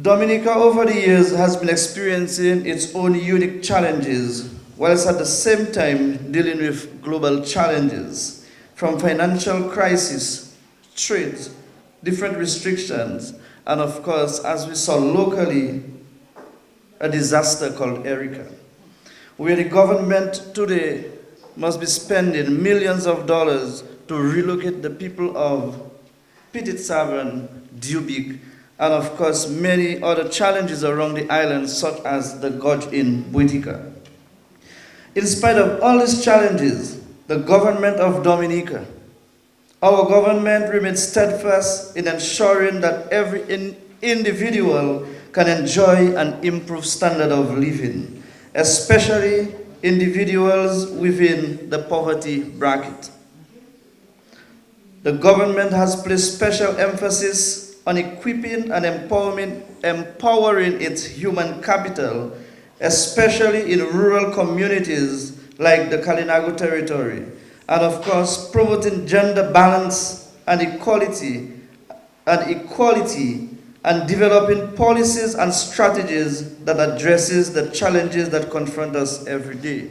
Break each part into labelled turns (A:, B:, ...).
A: Dominica over the years has been experiencing its own unique challenges, whilst at the same time dealing with global challenges, from financial crisis, trade, different restrictions, and of course, as we saw locally, a disaster called Erica, where the government today must be spending millions of dollars to relocate the people of Petit Savon, Dubic, and of course many other challenges around the island, such as the gorge in Dominica. In spite of all these challenges, the government of Dominica, our government remains steadfast in ensuring that every individual can enjoy an improved standard of living, especially individuals within the poverty bracket. The government has placed special emphasis on equipping and empowering its human capital, especially in rural communities like the Kalinago territory, and of course promoting gender balance and equality and developing policies and strategies that addresses the challenges that confront us every day.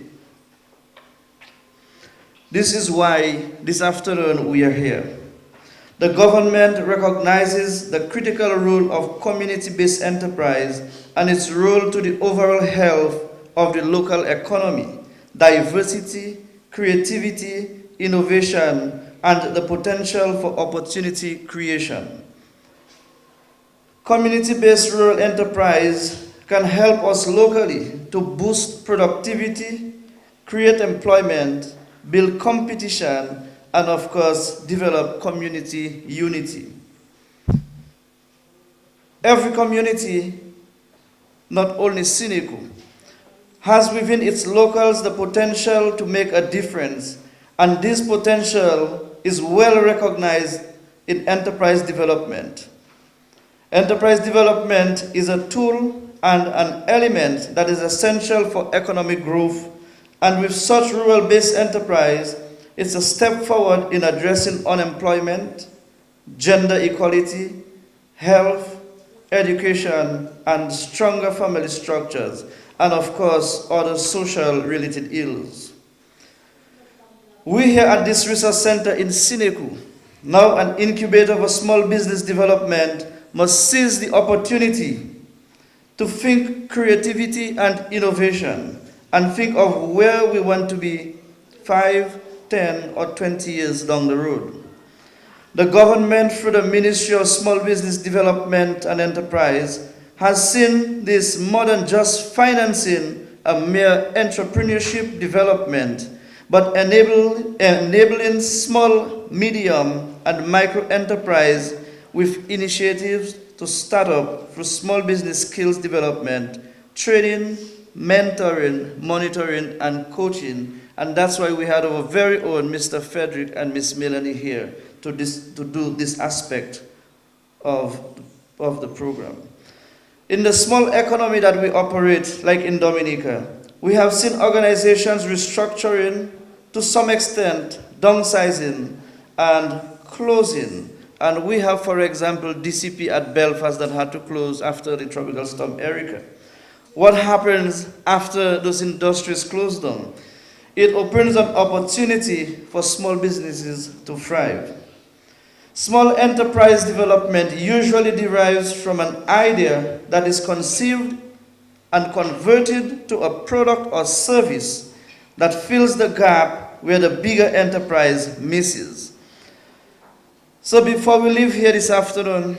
A: This is why this afternoon we are here. The government recognizes the critical role of community-based enterprise and its role to the overall health of the local economy, diversity, creativity, innovation, and the potential for opportunity creation. Community-based rural enterprise can help us locally to boost productivity, create employment, build competition, and of course, develop community unity. Every community, not only Sineku, has within its locals the potential to make a difference, and this potential is well recognized in enterprise development. Enterprise development is a tool and an element that is essential for economic growth, and with such rural-based enterprise, it's a step forward in addressing unemployment, gender equality, health, education, and stronger family structures, and of course, other social-related ills. We here at this research center in Sineku, now an incubator for small business development, must seize the opportunity to think creativity and innovation and think of where we want to be 5, 10, or 20 years down the road. The government, through the Ministry of Small Business Development and Enterprise, has seen this more than just financing a mere entrepreneurship development, but enabling small, medium, and micro enterprise with initiatives to start up through small business skills development, training, mentoring, monitoring, and coaching. And that's why we had our very own Mr. Frederick and Miss Melanie here to do this aspect of the program. In the small economy that we operate, like in Dominica, we have seen organizations restructuring, to some extent, downsizing and closing. And we have, for example, DCP at Belfast that had to close after the tropical storm Erica. What happens after those industries close down? It opens an opportunity for small businesses to thrive. Small enterprise development usually derives from an idea that is conceived and converted to a product or service that fills the gap where the bigger enterprise misses. So before we leave here this afternoon,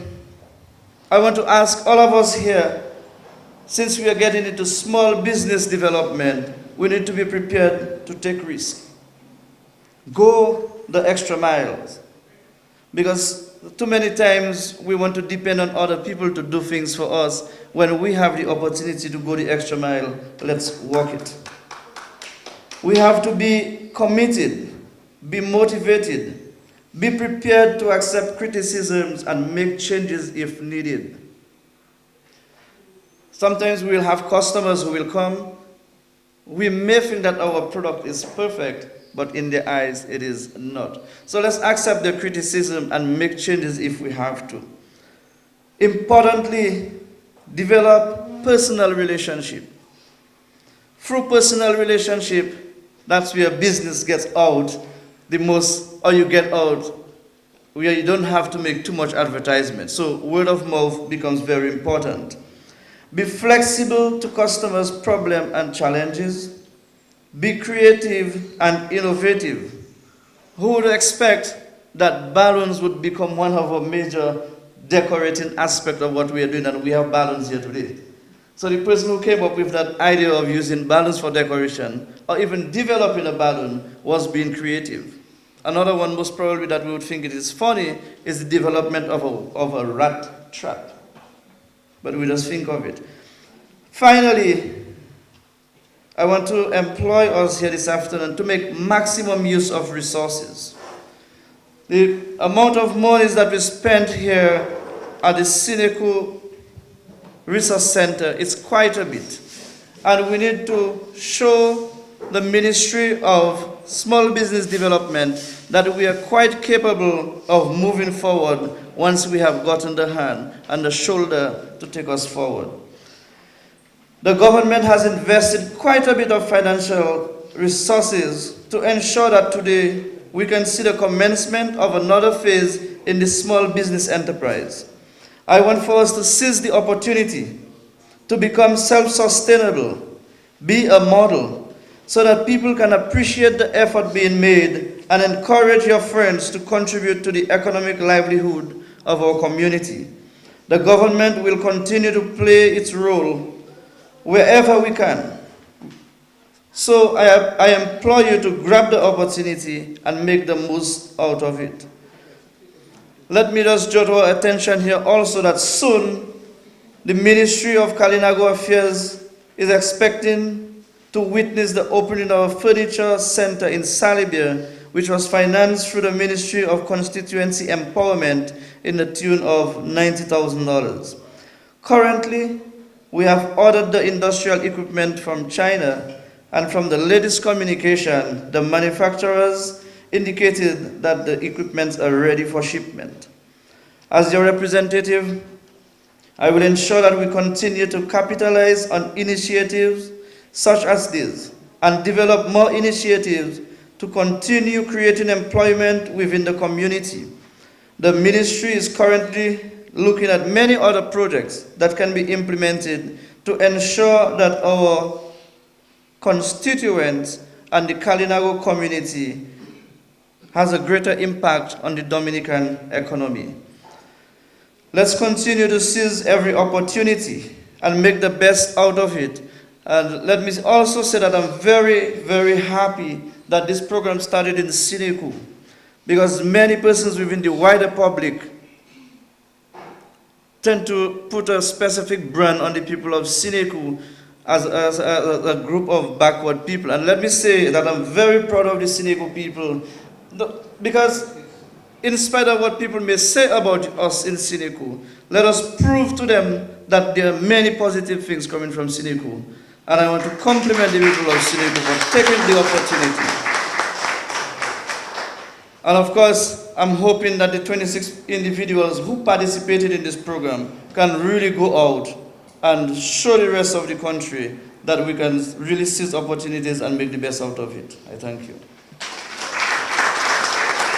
A: I want to ask all of us here, since we are getting into small business development, we need to be prepared to take risks. Go the extra miles. Because too many times we want to depend on other people to do things for us. When we have the opportunity to go the extra mile, let's walk it. We have to be committed, be motivated, be prepared to accept criticisms and make changes if needed. Sometimes we will have customers who will come. We may think that our product is perfect, but in their eyes it is not. So let's accept the criticism and make changes if we have to. Importantly, develop personal relationship. Through personal relationship, that's where business gets out the most, or you get out where you don't have to make too much advertisement. So word of mouth becomes very important. Be flexible to customers' problems and challenges. Be creative and innovative. Who would expect that balloons would become one of our major decorating aspects of what we are doing, and we have balloons here today. So the person who came up with that idea of using balloons for decoration, or even developing a balloon, was being creative. Another one, most probably, that we would think it is funny is the development of a rat trap. But we just think of it. Finally, I want to employ us here this afternoon to make maximum use of resources. The amount of money that we spent here at the Sineku Resource Center is quite a bit. And we need to show the Ministry of Small Business Development that we are quite capable of moving forward once we have gotten the hand and the shoulder to take us forward. The government has invested quite a bit of financial resources to ensure that today we can see the commencement of another phase in the small business enterprise. I want for us to seize the opportunity to become self-sustainable, be a model, so that people can appreciate the effort being made and encourage your friends to contribute to the economic livelihood of our community. The government will continue to play its role wherever we can. So I implore you to grab the opportunity and make the most out of it. Let me just draw our attention here also that soon the Ministry of Kalinago Affairs is expecting to witness the opening of a furniture center in Salibia, which was financed through the Ministry of Constituency Empowerment in the tune of $90,000. Currently, we have ordered the industrial equipment from China, and from the latest communication, the manufacturers indicated that the equipments are ready for shipment. As your representative, I will ensure that we continue to capitalize on initiatives such as this and develop more initiatives to continue creating employment within the community. The ministry is currently looking at many other projects that can be implemented to ensure that our constituents and the Kalinago community has a greater impact on the Dominican economy. Let's continue to seize every opportunity and make the best out of it. And let me also say that I'm very, very happy that this program started in Sineku, because many persons within the wider public tend to put a specific brand on the people of Sineku as a group of backward people. And let me say that I'm very proud of the Sineku people, because in spite of what people may say about us in Sineku, let us prove to them that there are many positive things coming from Sineku. And I want to compliment the people of Sineku for taking the opportunity. And of course, I'm hoping that the 26 individuals who participated in this program can really go out and show the rest of the country that we can really seize opportunities and make the best out of it. I thank you.